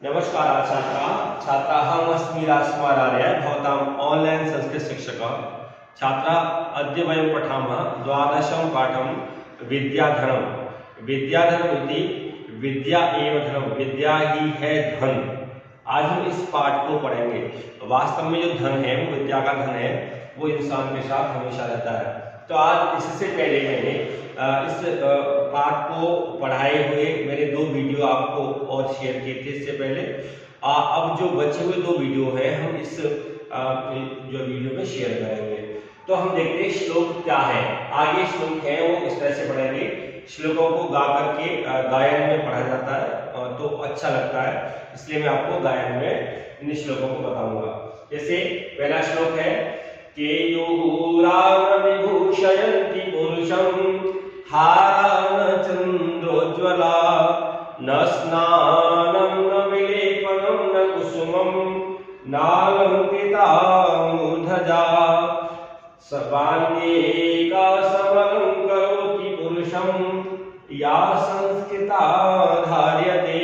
नमस्कार छात्राः अस्मि राजकुमारार्य भवताम् ऑनलाइन संस्कृत शिक्षकः। छात्रा अद्य वयं पठामः द्वादशं पाठं विद्याधनं। विद्याधनम् इति विद्या एव धनम, विद्या ही है धन। आज हम इस पाठ को पढ़ेंगे। वास्तव में जो धन है वो विद्या का धन है, वो इंसान के साथ हमेशा रहता है। तो आज इससे पहले मैंने इस पाठ को पढ़ाए हुए मेरे 2 वीडियो आपको और शेयर किए थे इससे पहले। अब जो बचे हुए 2 वीडियो हैं हम इस जो वीडियो में शेयर करेंगे। तो हम देखते हैं श्लोक क्या है। आगे श्लोक है वो इस तरह से पढ़ेंगे। श्लोकों को गा करके गायन में पढ़ा जाता है तो अच्छा लगता है, इसलिए मैं आपको गायन में इन श्लोकों को बताऊंगा। जैसे पहला श्लोक है केयूराम विभूषयन्ति पुरुषं हारान चंद्रोज्ज्वला न स्नानं न विलेपनं न कुसुमं नालंकृता मूर्धजा सर्वांगेका समलं करोति पुरुषं या संस्कृता धार्यते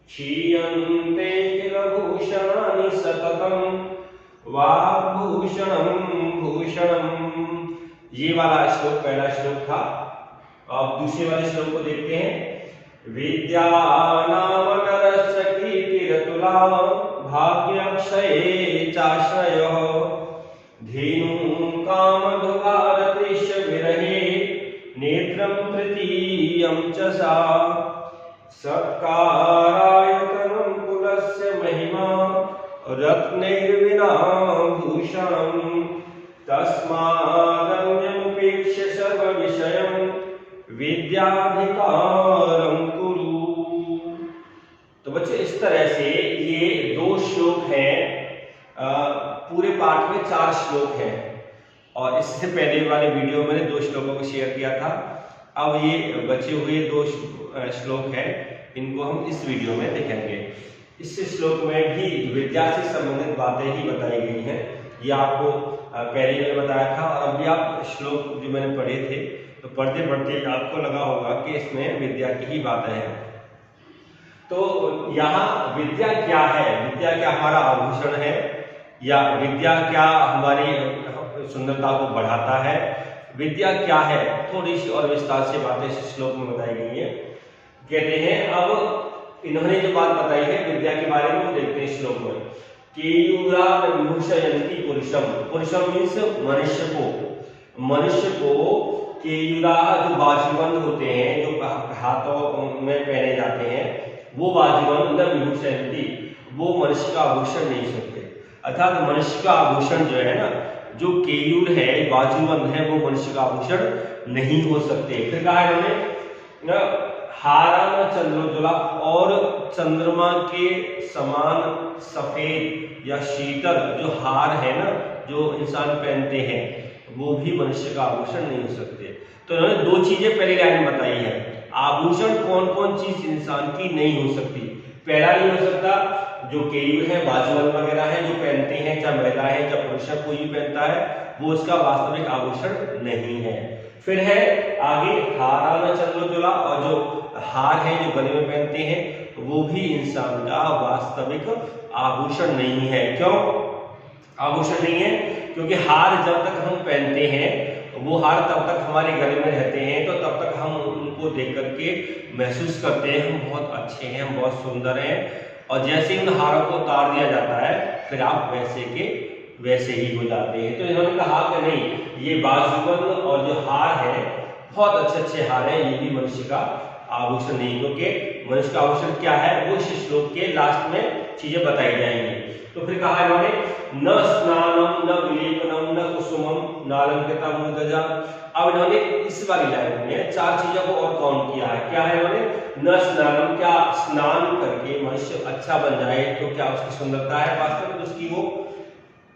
क्षीयन्ते किल भूषणानि सततं वाग्भूषणं भूषणम्। ये वाला श्लोक पहला श्लोक था। अब दूसरे वाले श्लोक को देखते हैं। विद्या नाम नरस्य कीर्तिरतुला भाग्यक्षये चाश्रयः धेनुं कामधुगारतृष्य विरहे नेत्रं तृतीयं च सा सत्कारायतनं कुलस्य महिमा रत्नैर्विना भूषणम् तस्मादन्यमुपेक्ष्य सर्वविषयं विद्याधिकारं कुरु। तो बच्चों इस तरह से ये 2 श्लोक हैं। पूरे पाठ में 4 श्लोक हैं और इससे पहले वाले वीडियो में मैंने 2 श्लोकों को शेयर किया था। अब ये बचे हुए 2 श्लोक हैं, इनको हम इस वीडियो में देखेंगे। इस श्लोक में भी विद्या से संबंधित बातें ही बताई गई हैं। ये आपको पहले मैंने बताया था और अभी आप श्लोक जो मैंने पढ़े थे तो पढ़ते पढ़ते आपको लगा होगा कि इसमें विद्या की ही बातें हैं। तो यहाँ विद्या क्या है? विद्या क्या हमारा आभूषण है या विद्या क्या हमारी सुंदरता को बढ़ाता है? विद्या क्या है? थोड़ी सी और विस्तार से बातें इस श्लोक में बताई गई है। कहते हैं अब इन्होंने जो बात बताई है विद्या के बारे में वो देखते हैं श्लोक में। केयूरा विभूषयन्ति पुरुषम, पुरुषम मीन्स मनुष्य को केयूरा जो बाजूबंद होते हैं, जो हाथों में पहने जाते हैं, वो बाजूबंद न विभूषयन्ति, वो मनुष्य का आभूषण नहीं सकते। अर्थात मनुष्य का आभूषण जो है ना, जो केयूर है, बाजूबंद है, वो मनुष्य का आभूषण नहीं हो सकते। फिर कहा इन्होंने न हारा चंद्रोज्ज्वला, और चंद्रमा के समान सफेद या शीतल जो हार है ना, जो इंसान पहनते हैं, वो भी मनुष्य का आभूषण नहीं हो सकते। तो इन्होंने 2 चीजें पहली लाइन में बताई है। आभूषण कौन कौन चीज इंसान की नहीं हो सकती। पहला नहीं हो सकता जो केयूर है, बाजूबंद वगैरह है जो पहनते हैं, चाहे महिला है चाहे पुरुष है, कोई भी पहनता है, वो उसका वास्तविक आभूषण नहीं है। फिर है आगे हारा चंद्रोज्ज्वला, और जो हार है जो गले में पहनते हैं, वो भी इंसान का वास्तविक आभूषण नहीं है। क्यों आभूषण नहीं है? क्योंकि हार जब तक हम पहनते हैं, वो हार तब तक हमारे गले में रहते हैं, तो तब तक हम उनको देख करके महसूस करते हैं हम बहुत अच्छे हैं, हम बहुत सुंदर हैं। और जैसे उन हारों को उतार दिया जाता है, फिर आप वैसे के वैसे ही हो जाते हैं। तो इन्होंने कहा कि नहीं, ये बाजूबंद और जो हार है, बहुत अच्छे अच्छे हार हैं, ये भी मनुष्य का आभूषण नहीं। क्योंकि मनुष्य का आभूषण क्या है वो इस श्लोक के लास्ट में चीजें बताई जाएंगी। तो फिर कहा इन्होंने न स्नानम न विलेपनम न कुसुमम नालंकृता मूर्धजा। अब इन्होंने इस वाली लाइन में 4 चीजों को और काउंट किया है। क्या है इन्होंने? न स्नानम, क्या स्नान करके मनुष्य अच्छा बन जाए तो क्या उसकी सुंदरता है वास्तव में उसकी वो?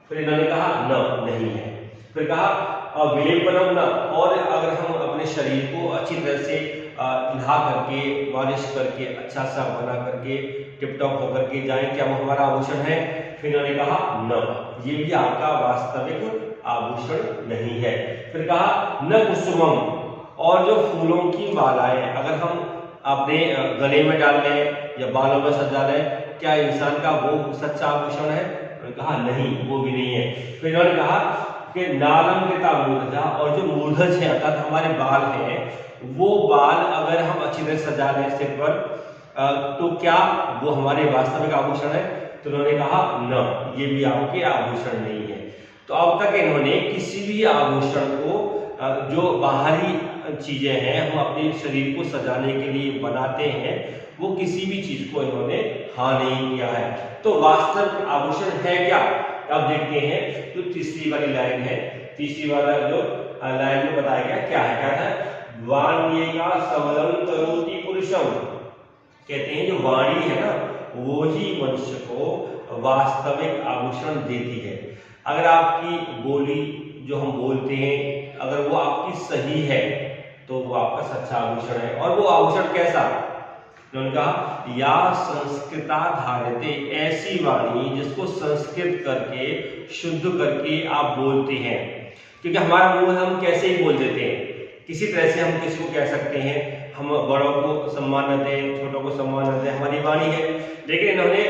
फिर इन्होंने कहा न, नहीं है। फिर कहा विलेपनम न, और अगर हम अपने शरीर को अच्छी तरह से नहा करके मालिश करके अच्छा सा बना करके टिपटॉप होकर के जाएं, क्या वो हमारा आभूषण है? फिर इन्होंने कहा न, ये भी आपका वास्तविक आभूषण नहीं है। फिर कहा न कुसुमम, और जो फूलों की मालाएं, अगर हम अपने गले में डाल लें या बालों में सजा लें, क्या इंसान का वो सच्चा आभूषण है? उन्होंने कहा नहीं, वो भी नहीं है। फिर उन्होंने कहा कि नालम के मूर्धा, और जो मूर्धज है अर्थात हमारे बाल हैं, वो बाल अगर हम अच्छी तरह सजा लें सिर पर तो क्या वो हमारे वास्तविक आभूषण है? तो उन्होंने कहा न, ये भी आपके आभूषण नहीं है। तो अब तक इन्होंने किसी भी आभूषण को जो बाहरी चीजें हैं हम अपने शरीर को सजाने के लिए बनाते हैं, वो किसी भी चीज को इन्होंने हाँ नहीं किया है। तो वास्तविक आभूषण है क्या? अब देखते हैं। तो तीसरी वाली लाइन है, तीसरी वाला जो लाइन में बताया गया क्या है, क्या है? वाण्येका सबलम करोति पुरुषम, कहते हैं जो वाणी है ना, वो ही मनुष्य को वास्तविक आभूषण देती है। अगर आपकी बोली जो हम बोलते हैं अगर वो आपकी सही है तो वो आपका सच्चा आभूषण है। और वो आभूषण कैसा? उन्होंने कहा या संस्कृता धारते, ऐसी वाणी जिसको संस्कृत करके शुद्ध करके आप बोलते हैं। क्योंकि हमारा मुंह हम कैसे ही बोल देते हैं, किसी तरह से हम किसी को कह सकते हैं, हम बड़ों को सम्मान न दें, छोटों को सम्मान न दें, हमारी वाणी है। लेकिन इन्होंने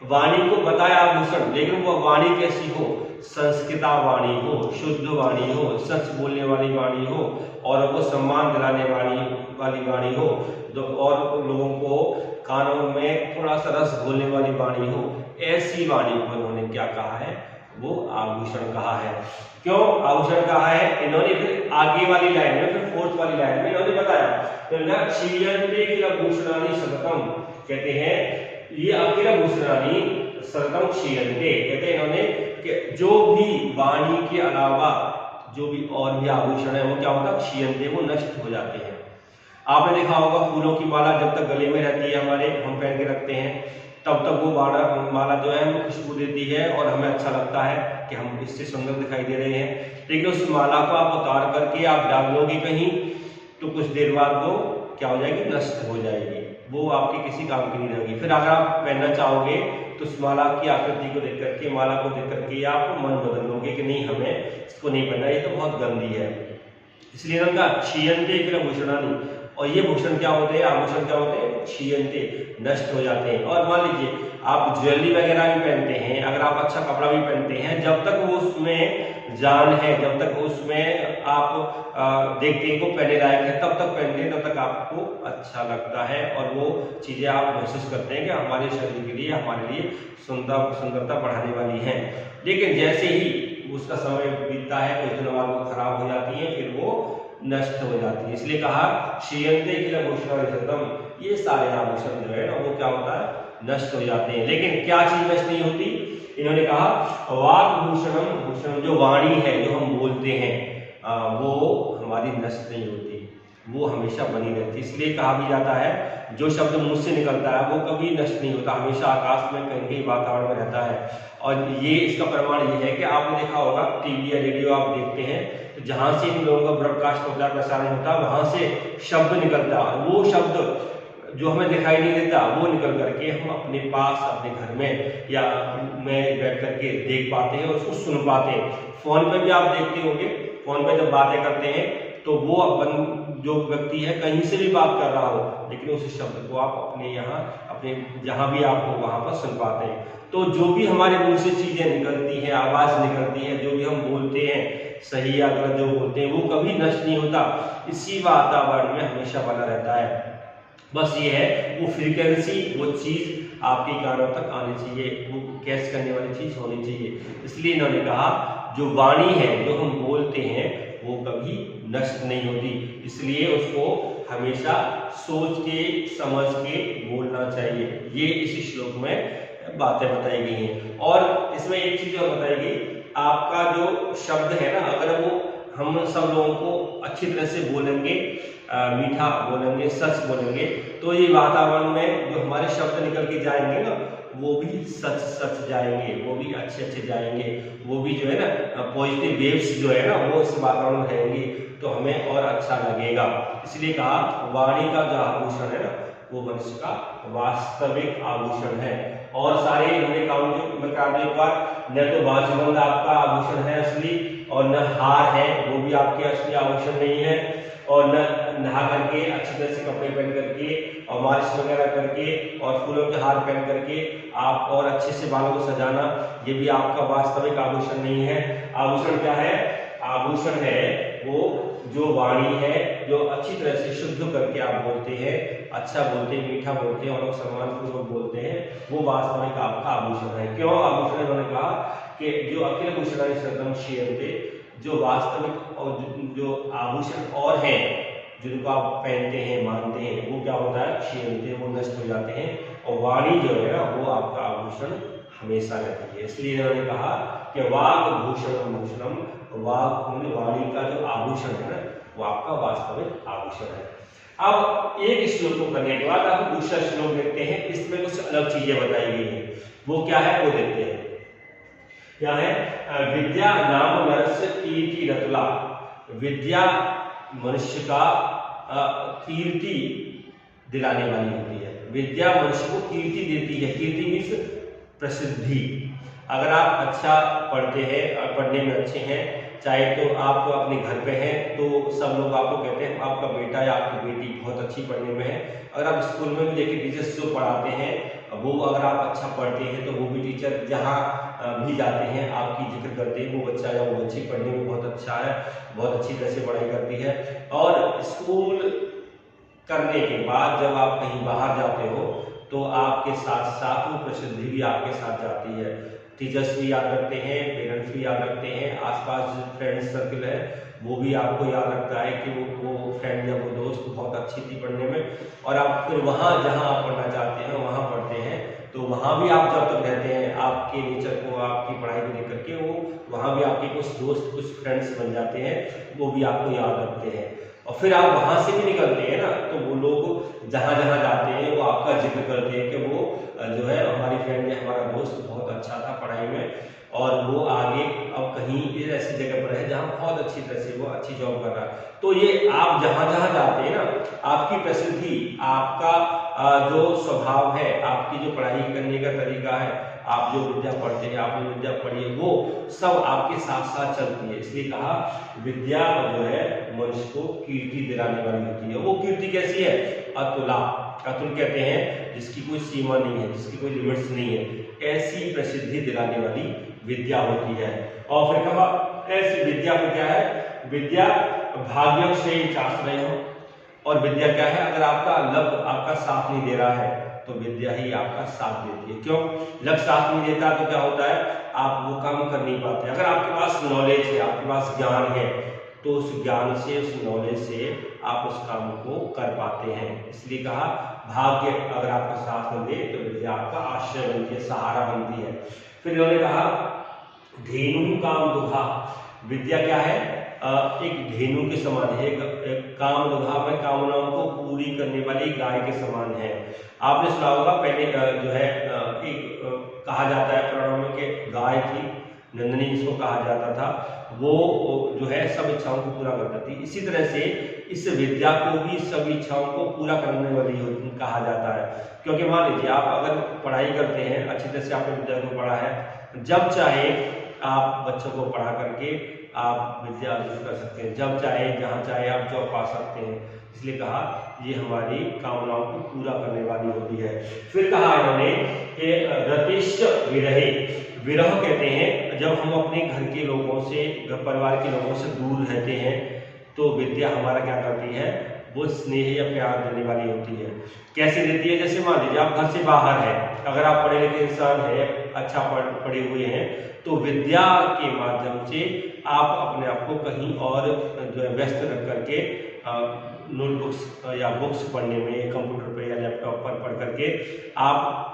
वाणी को बताया आभूषण, लेकिन वो वाणी कैसी हो? संस्कृता वाणी हो, शुद्ध वाणी हो, सच बोलने वाली वाणी हो, और वो सम्मान दिलाने वाली वाणी हो, और लोगों को कानों में थोड़ा सा रस घोलने वाली वाणी हो। ऐसी वाणी को इन्होंने क्या कहा है? वो आभूषण कहा है। क्यों आभूषण कहा है? इन्होंने फिर आगे वाली लाइन में, फिर फोर्थ वाली लाइन में इन्होंने बताया, क्षीयन्ते किल भूषणानि सततम, कहते हैं ये अकिल भूषणानि सततम क्षीयन्ते, कहते हैं इन्होंने कि जो भी वाणी के अलावा जो भी और भी आभूषण है वो क्या होता है? क्षीयन्ते, वो नष्ट हो जाते हैं। आपने देखा होगा फूलों की माला जब तक गले में रहती है हमारे, हम पहन के रखते हैं, तब तक वो माला जो है हमें खुशबू देती है और हमें अच्छा लगता है कि हम इससे सुंदर दिखाई दे रहे हैं। लेकिन उस माला को आप उतार करके आप डाल दोगे कहीं तो कुछ देर बाद वो क्या हो जाएगी? नष्ट हो जाएगी, वो आपके किसी काम की नहीं रहेगी। फिर अगर आप पहनना चाहोगे तो उस माला की आकृति को देख करके, माला को देख करके आप मन बदल लोगे कि नहीं हमें इसको नहीं पहनना, ये तो बहुत गंदी है। इसलिए उनका क्षीयन्ते किल भूषणानि, और ये भूषण क्या होते हैं? आभूषण क्या होते हैं? क्षीयन्ते, नष्ट हो जाते हैं। और मान लीजिए आप ज्वेलरी वगैरह भी पहनते हैं, अगर आप अच्छा कपड़ा भी पहनते हैं, जब तक वो उसमें जान है, जब तक उसमें आप देखते हैं को पहने लायक है, तब तक पहनते हैं, तब तक आपको अच्छा लगता है और वो चीजें आप महसूस करते हैं कि हमारे शरीर के लिए, हमारे लिए सुंदरता बढ़ाने वाली है। लेकिन जैसे ही उसका समय बीतता है, कुछ दिनों बाद वो खराब हो जाती है, फिर वो नष्ट हो जाती है। इसलिए कहा क्षीयन्ते किल भूषणानि सततम, ये सारे आभूषण जो है ना वो क्या होता है? नष्ट हो जाते हैं। लेकिन क्या चीज नष्ट नहीं होती? इन्होंने कहा वाक् भूषणम, भूषण जो वाणी है, जो हम बोलते हैं, वो हमारी नष्ट नहीं होती, वो हमेशा बनी रहती है। इसलिए कहा भी जाता है जो शब्द मुंह से निकलता है वो कभी नष्ट नहीं होता, हमेशा आकाश में कहीं कहीं वातावरण में रहता है। और ये इसका प्रमाण ये है कि आपने देखा होगा टीवी या रेडियो आप देखते हैं तो जहां से इन लोगों का ब्रॉडकास्ट होता है, प्रसारण होता है, वहां से शब्द निकलता है, वो शब्द जो हमें दिखाई नहीं देता वो निकल करके हम अपने पास, अपने घर में या में बैठ करके देख पाते हैं और उसको सुन पाते हैं। फोन पे भी आप देखते होंगे, फोन पे जब बातें करते हैं तो वो अपन जो व्यक्ति है कहीं से भी बात कर रहा हो, लेकिन उस शब्द को आप अपने यहाँ, अपने जहां भी आप हो वहां पर सुन पाते हैं। तो जो भी हमारे मुंह से चीजें निकलती हैं, आवाज निकलती है, जो भी हम बोलते हैं, सही या गलत जो बोलते हैं, वो कभी नष्ट नहीं होता, इसी वातावरण में हमेशा बना रहता है। बस ये है वो फ्रीक्वेंसी, वो चीज आपके कानों तक आनी चाहिए, वो कैच करने वाली चीज होनी चाहिए। इसलिए इन्होंने कहा जो वाणी है, जो हम बोलते हैं, वो कभी नष्ट नहीं होती, इसलिए उसको हमेशा सोच के समझ के बोलना चाहिए। ये इस श्लोक में बातें बताई गई हैं। और इसमें एक चीज और बताई गई, आपका जो शब्द है ना, अगर वो हम सब लोगों को अच्छी तरह से बोलेंगे, मीठा बोलेंगे, सच बोलेंगे, तो ये वातावरण में जो हमारे शब्द निकल के जाएंगे ना, वो भी सच सच जाएंगे, वो भी अच्छे अच्छे जाएंगे, वो भी जो है ना पॉजिटिव वेव्स जो है ना वो इस वातावरण में रहेंगी, तो हमें और अच्छा लगेगा। इसलिए कहा वाणी का जो आभूषण है ना वो मनुष्य का वास्तविक आभूषण है। और सारे इन्होंने काउंट बता दो एक बार, न तो बाजूबंद आपका आभूषण है असली, और न हार है वो भी आपके असली आभूषण नहीं है, और न नहा करके अच्छी तरह से कपड़े पहन करके और मालिश वगैरह करके और फूलों के हार पहन करके आप और अच्छे से बालों को सजाना, ये भी आपका वास्तविक आभूषण नहीं है। आभूषण क्या है? आभूषण है वो जो वाणी है, जो अच्छी तरह से शुद्ध करके आप बोलते हैं, अच्छा बोलते हैं, मीठा बोलते हैं और सम्मान पूर्वक बोलते हैं, वो वास्तविक आपका आभूषण है। क्यों आभूषण? उन्होंने कहा कि जो अखिल भूषणानि शतम् क्षीयन्ते, जो वास्तविक और जो आभूषण और हैं जिनको आप पहनते हैं, मानते हैं, वो क्या होता है? क्षीयन्ते, वो नष्ट हो जाते हैं। और वाणी जो है ना, वो आपका आभूषण हमेशा रहती है। इसलिए इन्होंने कहा कि वाग भूषणम भूषणम, वाणी का जो आभूषण है ना, वो आपका वास्तविक आभूषण है। अब एक श्लोक को करने के बाद आप दूसरा श्लोक देखते हैं, इसमें कुछ अलग चीजें बताई गई हैं। वो क्या है वो देखते हैं। क्या है? विद्या नाम नरस्य कीर्ति रतुला। विद्या मनुष्य का कीर्ति दिलाने वाली होती है। विद्या मनुष्य को कीर्ति देती है। कीर्ति मीन्स प्रसिद्धि। अगर आप अच्छा पढ़ते हैं और पढ़ने में अच्छे हैं, चाहे तो आप अपने घर पे हैं तो सब लोग आपको कहते हैं आपका बेटा या आपकी बेटी बहुत अच्छी पढ़ने में है। अगर आप स्कूल में भी देखिए, टीचर्स जो पढ़ाते हैं वो अगर आप अच्छा पढ़ते हैं तो वो भी टीचर जहाँ भी जाते हैं आपकी जिक्र करते हैं, वो बच्चा या वो बच्ची पढ़ने में बहुत अच्छा है, बहुत अच्छी तरह से पढ़ाई करती है। और स्कूल करने के बाद जब आप कहीं बाहर जाते हो तो आपके साथ साथ वो प्रसिद्धि भी आपके साथ जाती है। टीचर्स भी याद रखते हैं, पेरेंट्स भी याद रखते हैं, आसपास जो फ्रेंड सर्कल है वो भी आपको याद रखता है कि वो फ्रेंड या वो दोस्त बहुत अच्छी थी पढ़ने में। और आप फिर वहाँ जहाँ आप पढ़ना चाहते हैं वहाँ पढ़ते हैं, तो वहाँ भी आप जब तक रहते हैं आपके नेचर को, आपकी पढ़ाई को लेकर के वो वहाँ भी आपके कुछ दोस्त, कुछ फ्रेंड्स बन जाते हैं, वो भी आपको याद रखते हैं। और फिर आप वहाँ से भी निकलते हैं ना, तो वो लोग जहाँ जहाँ जाते हैं वो आपका जिक्र करते हैं कि वो जो है हमारी फ्रेंड या हमारा दोस्त बहुत अच्छा था पढ़ाई में और वो आगे अब कहीं ऐसी जगह पर है जहाँ बहुत अच्छी तरह से वो अच्छी जॉब कर रहा है। तो ये आप जहाँ जहाँ जाते हैं ना, आपकी प्रसिद्धि, आपका जो स्वभाव है, आपकी जो पढ़ाई करने का तरीका है, आप जो विद्या पढ़ते हैं, आपने विद्या पढ़ी है, वो सब आपके साथ साथ चलती है। इसलिए कहा विद्या जो है मनुष्य को कीर्ति दिलाने वाली होती है। वो कीर्ति कैसी है? अतुला। अतुल कहते हैं जिसकी कोई सीमा नहीं है, जिसकी कोई लिमिट्स नहीं है, ऐसी प्रसिद्धि दिलाने वाली विद्या होती है। और फिर कहा ऐसी विद्या को क्या है? विद्या भाग्य से आश्रय हो। और विद्या क्या है? अगर आपका लक आपका साथ नहीं दे रहा है तो विद्या ही आपका साथ देती है। क्यों? लक साथ नहीं देता तो क्या होता है? आप वो काम कर नहीं पाते। अगर आपके पास नॉलेज है, आपके पास ज्ञान है, तो उस ज्ञान से, उस नॉलेज से आप उस काम को कर पाते हैं। इसलिए कहा भाग्य अगर आपका साथ न दे तो विद्या आपका आश्रय बनती है, सहारा बनती है। फिर इन्होंने कहा धेनु काम दुहा। विद्या क्या है? एक धेनु के समान है, एक काम दुहा में कामनाओं को पूरी करने वाली गाय के समान है। आपने सुना होगा पहले जो है एक कहा जाता है पुराणों में कि गाय थी नंदिनी, जिसको कहा जाता था, वो जो है सब इच्छाओं को पूरा करती थी। इसी तरह से इस विद्या को भी सब इच्छाओं को पूरा करने वाली कहा जाता है। क्योंकि मान लीजिए आप अगर पढ़ाई करते हैं, अच्छी तरह से आपने विद्या को पढ़ा है, जब चाहे आप बच्चों को पढ़ा करके आप विद्या अर्जित कर सकते हैं, जब चाहे जहाँ चाहे आप जॉब पा सकते हैं। इसलिए कहा ये हमारी कामनाओं को पूरा करने वाली होती है। फिर कहा इन्होंने कि रतिश्च विरहे। विरह कहते हैं जब हम अपने घर के लोगों से, घर परिवार के लोगों से दूर रहते हैं तो विद्या हमारा क्या करती है? वो स्नेह या प्यार देने वाली होती है। कैसे देती है? जैसे मान लीजिए आप घर से बाहर हैं, अगर आप पढ़े लिखे इंसान हैं, अच्छा पढ़े हुए हैं, तो विद्या के माध्यम से आप अपने आप को कहीं और जो है व्यस्त रख करके नोटबुक्स या बुक्स पढ़ने में, कंप्यूटर पे या लैपटॉप पर पढ़ करके आप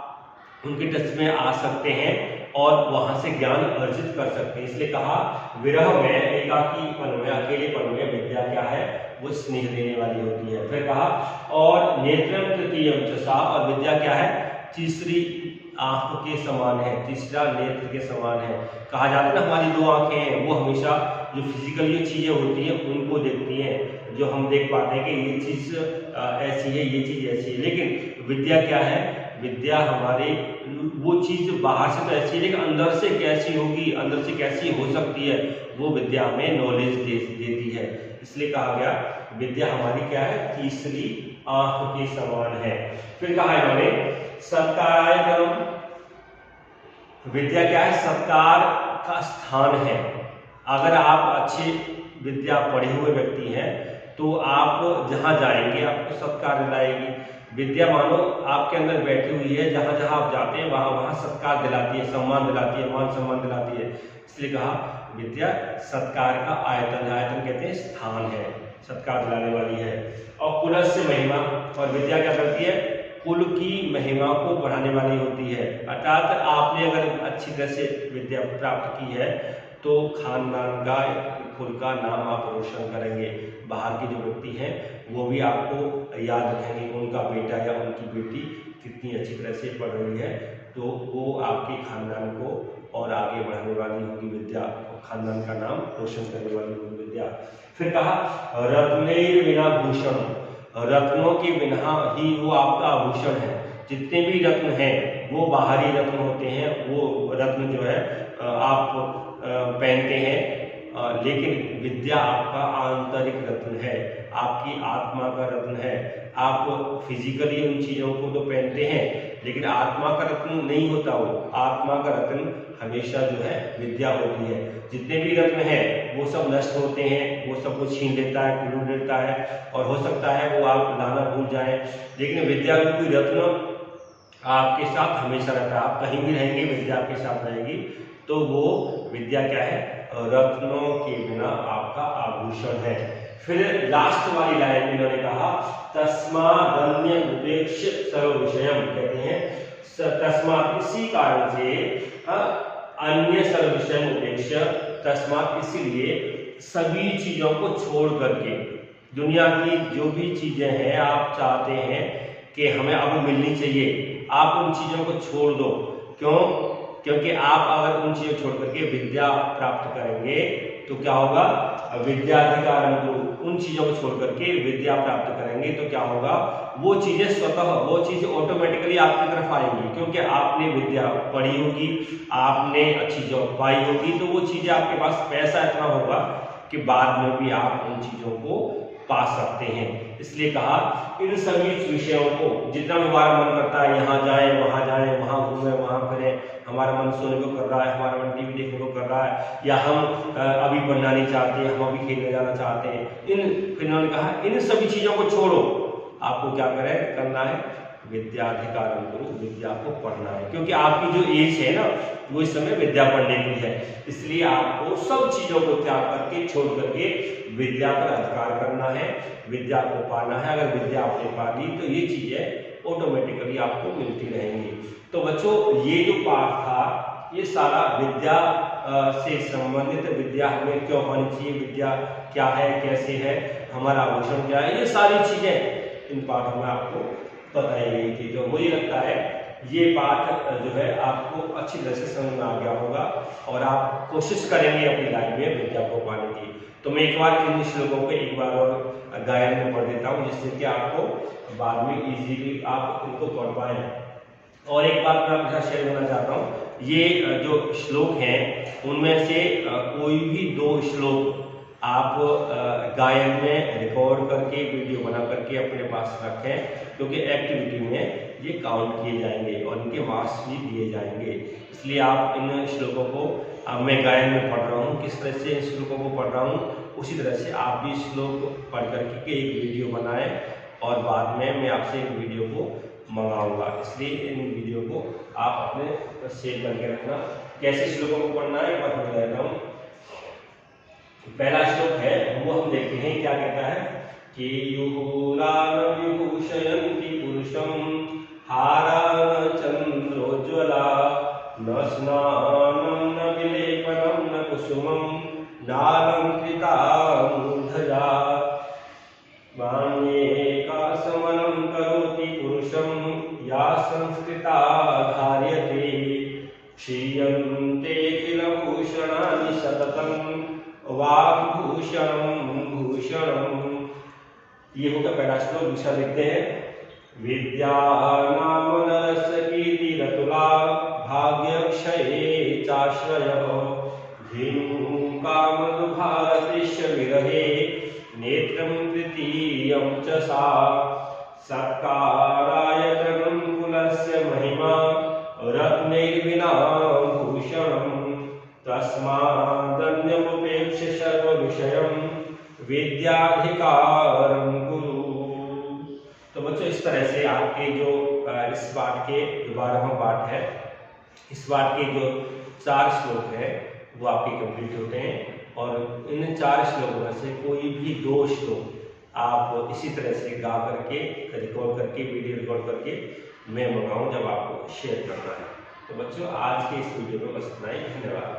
उनके टच में आ सकते हैं और वहां से ज्ञान अर्जित कर सकते हैं। इसलिए कहा विरह में, एकाकीपन में, अकेलेपन में विद्या क्या है? वो स्नेह देने वाली होती है। फिर कहा और नेत्रम तृतीयम च सा, और विद्या क्या है? तीसरी आंख के समान है, तीसरा नेत्र के समान है। कहा जाता है ना हमारी दो आंखें हैं, वो हमेशा जो फिजिकल जो चीजें होती हैं उनको देखती हैं, जो हम देख पाते हैं कि ये चीज ऐसी है, ये चीज ऐसी है। लेकिन विद्या क्या है? विद्या हमारे वो चीज बाहर से तो ऐसी है, लेकिन अंदर से कैसी होगी, अंदर से कैसी हो सकती है, वो विद्या हमें नॉलेज देती है। इसलिए कहा गया विद्या हमारी क्या है, तीसरी आंख के समान है। फिर कहा इन्होंने सत्कारायतनम, विद्या क्या है, सत्कार का स्थान है। अगर आप अच्छे विद्या पढ़े हुए व्यक्ति हैं तो आप जहां जाएंगे आपको सत्कार दिलाएगी। विद्या मानो आपके अंदर बैठी हुई है, जहां जहां आप जाते हैं वहां वहां सत्कार दिलाती है, सम्मान दिलाती है, मान सम्मान दिलाती है। इसलिए कहा विद्या सत्कार का आयतन है। आयतन कहते हैं स्थान है, सत्कार दिलाने वाली है। और कुलस्य महिमा, और विद्या क्या करती है, कुल की महिमा को बढ़ाने वाली होती है। अर्थात आपने अगर अच्छी तरह से विद्या प्राप्त की है तो खानदान का, कुल का नाम आप रोशन करेंगे। बाहर के जो व्यक्ति हैं वो भी आपको याद रखेंगे, उनका बेटा या उनकी बेटी कितनी अच्छी तरह से पढ़ रही है, तो वो आपके खानदान को और आगे बढ़ाने वाली होगी विद्या, और खानदान का नाम रोशन करने वाली होगी विद्या। फिर कहा रत्नैर विना भूषण, रत्नों के बिना ही वो आपका आभूषण है। जितने भी रत्न हैं वो बाहरी रत्न होते हैं, वो रत्न जो है आप पहनते हैं, लेकिन विद्या आपका आंतरिक रत्न है, आपकी आत्मा का रत्न है। आप फिजिकली उन चीजों को तो पहनते हैं लेकिन आत्मा का रत्न नहीं होता, वो आत्मा का रत्न हमेशा जो है विद्या होती है। जितने भी रत्न हैं वो सब नष्ट होते हैं, वो सब कुछ छीन लेता है, लूट लेता है, और हो सकता है वो आप लाना भूल जाएं, लेकिन विद्या रूपी रत्न आपके साथ हमेशा रहता है। आप कहीं भी रहेंगे विद्या आपके साथ रहेगी, तो वो विद्या क्या है, रत्नों के बिना आपका आभूषण है। फिर लास्ट वाली लाइन में इन्होंने कहा तस्मादन्य उपेक्ष सर्व विषयम, कहते हैं तस्मात इसी कारण से, अन्य सर्व विषयम उपेक्ष, तस्मात इसीलिए सभी चीजों को छोड़ करके, दुनिया की जो भी चीजें हैं आप चाहते हैं कि हमें अब मिलनी चाहिए, आप उन चीजों को छोड़ दो। क्यों? क्योंकि आप अगर उन चीजों छोड़ करके विद्या प्राप्त करेंगे तो क्या होगा, विद्याधिकारम को, उन चीजों को छोड़ करके विद्या प्राप्त करेंगे तो क्या होगा, वो चीजें स्वतः, वो चीजें ऑटोमेटिकली आपकी तरफ आएंगी, क्योंकि आपने विद्या पढ़ी होगी, आपने अच्छी जॉब पाई होगी, तो वो चीजें आपके पास पैसा इतना होगा कि बाद में भी आप उन चीजों को पा सकते हैं। इसलिए कहा इन सभी विषयों को, जितना भी हमारा मन करता है यहाँ जाएं, वहाँ घूमें, वहाँ फिरें, हमारा मन सोने को कर रहा है, हमारा मन टीवी देखने को कर रहा है, या हम अभी पढ़ना नहीं चाहते, हम अभी खेलने जाना चाहते हैं, फिर इन्होंने कहा इन सभी चीजों को छोड़ो, आपको क्या करें, करना है विद्याधिकारम करो, विद्या को पढ़ना है, क्योंकि आपकी जो एज है ना वो इस समय विद्या पढ़ने की है। इसलिए आपको सब चीजों को त्याग करके, छोड़ करके विद्या पर अधिकार करना है, विद्या को पाना है। अगर विद्या आपने पा ली तो ये चीजें ऑटोमेटिकली आपको मिलती रहेंगी। तो बच्चों ये जो पाठ था ये सारा विद्या से संबंधित, विद्या हमें क्यों होनी चाहिए, विद्या क्या है, कैसे है, हमारा आभूषण क्या है, ये सारी चीजें इन पाठों में आपको बताई गई थी। तो मुझे लगता है ये पाठ जो है आपको अच्छी तरह से समझ में आ गया होगा और आप कोशिश करेंगे अपनी लाइफ में विद्या को पाने की। तो मैं एक बार इन श्लोकों को एक बार और गायन में पढ़ देता हूँ, जिससे कि आपको बाद में इजीली आप इनको पढ़ पाएं। और एक बात मैं आपके साथ शेयर करना चाहता हूँ, ये जो श्लोक हैं उनमें से कोई भी 2 श्लोक आप गायन में रिकॉर्ड करके, वीडियो बना करके अपने पास रखें, क्योंकि एक्टिविटी में ये काउंट किए जाएंगे और इनके मार्क्स भी दिए जाएंगे। इसलिए आप इन श्लोकों को, मैं गायन में पढ़ रहा हूँ, किस तरह से इन श्लोकों को पढ़ रहा हूँ उसी तरह से आप भी श्लोक पढ़ करके एक वीडियो बनाएं और बाद में मैं आपसे एक वीडियो को मंगाऊंगा। इसलिए इन वीडियो को आप अपने सेव करके रखना। कैसे श्लोकों को पढ़ना है एक बार बता देता हूँ। पहला श्लोक है वो हम देखते हैं क्या कहता है कि युहुरान विभूषयन्ति पुरुषं हारान चंद्रोज्ज्वला न स्नानं न विलेपनं न कुसुमं नालंकृता मूर्धजा मान्येका समनं करोति पुरुषं या संस्कृता धार्यते क्षीयन्ते किल भूषणानि सततं वाग्भूषणं भूषणम्। ये होगा पहला श्लोक। दूसरा देखते हैं विद्या नाम नरसकीर्तिरतुला भाग्यक्षये चाश्रयः धेनुः कामदुभारतिश्च विरहे नेत्रं कृति द्वितीयं च सा सत्कारायतनं कुलस्य महिमा रत्नैर्विना भूषणम् तस्मादन्यमुपेक्ष्य सर्वविषयं विद्याधिकारं कुरु। तो बच्चों इस तरह से आपके जो इस पाठ के 12वां पाठ है, इस पाठ के जो 4 श्लोक है वो आपके कंप्लीट होते हैं। और इन 4 श्लोकों में से कोई भी 2 श्लोक आप इसी तरह से गा करके रिकॉर्ड करके वीडियो रिकॉर्ड करके मैं मंगाऊँ जब आपको शेयर करना है। तो बच्चों आज के इस वीडियो में बस इतना ही। धन्यवाद।